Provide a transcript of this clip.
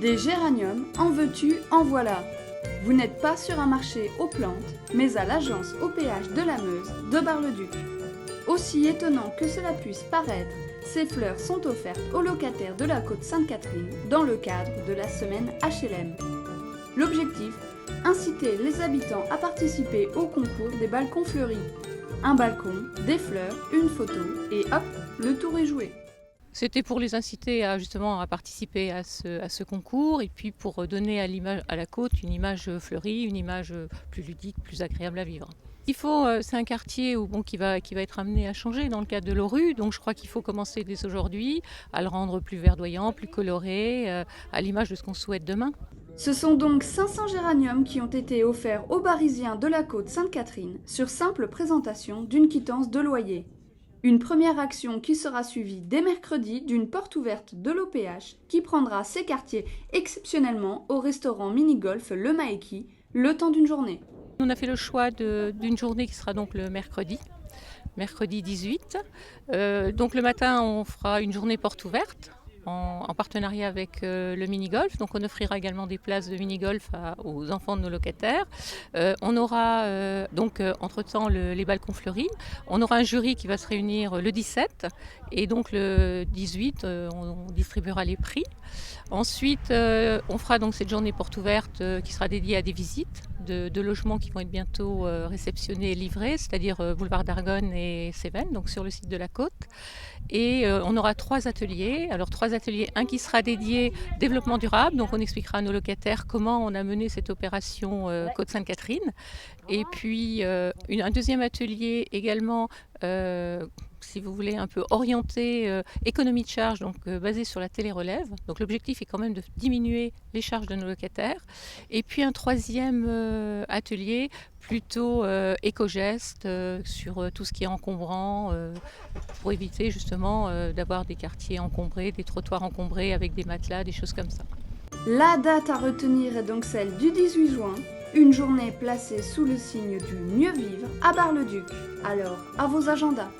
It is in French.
Des géraniums, en veux-tu, en voilà. Vous n'êtes pas sur un marché aux plantes, mais à l'agence OPH de la Meuse de Bar-le-Duc. Aussi étonnant que cela puisse paraître, ces fleurs sont offertes aux locataires de la côte Sainte-Catherine dans le cadre de la semaine HLM. L'objectif, inciter les habitants à participer au concours des balcons fleuris. Un balcon, des fleurs, une photo et hop, le tour est joué. C'était pour les inciter à participer à ce concours et puis pour donner à la côte une image fleurie, une image plus ludique, plus agréable à vivre. C'est un quartier qui va être amené à changer dans le cadre de l'ORU, donc je crois qu'il faut commencer dès aujourd'hui à le rendre plus verdoyant, plus coloré, à l'image de ce qu'on souhaite demain. Ce sont donc 500 géraniums qui ont été offerts aux Barisiens de la côte Sainte-Catherine sur simple présentation d'une quittance de loyer. Une première action qui sera suivie dès mercredi d'une porte ouverte de l'OPH qui prendra ses quartiers exceptionnellement au restaurant mini-golf Le Maeki le temps d'une journée. On a fait le choix d'une journée qui sera donc le mercredi 18. Donc le matin, on fera une journée porte ouverte en partenariat avec le mini-golf. Donc on offrira également des places de mini-golf aux enfants de nos locataires. On aura entre-temps les balcons fleuris. On aura un jury qui va se réunir le 17 et donc le 18, on distribuera les prix. Ensuite, on fera donc cette journée porte ouverte qui sera dédiée à des visites de logements qui vont être bientôt réceptionnés et livrés, c'est-à-dire boulevard d'Argonne et Cévennes, donc sur le site de la côte. Et on aura 3 ateliers. Alors 3 ateliers, un qui sera dédié développement durable, donc on expliquera à nos locataires comment on a mené cette opération Côte Sainte-Catherine. Et puis un deuxième atelier également, si vous voulez, un peu orienté économie de charge, donc basé sur la télérelève. Donc l'objectif est quand même de diminuer les charges de nos locataires. Et puis un troisième atelier plutôt éco-geste sur tout ce qui est encombrant pour éviter justement d'avoir des quartiers encombrés, des trottoirs encombrés avec des matelas, des choses comme ça. La date à retenir est donc celle du 18 juin, une journée placée sous le signe du mieux vivre à Bar-le-Duc. Alors, à vos agendas!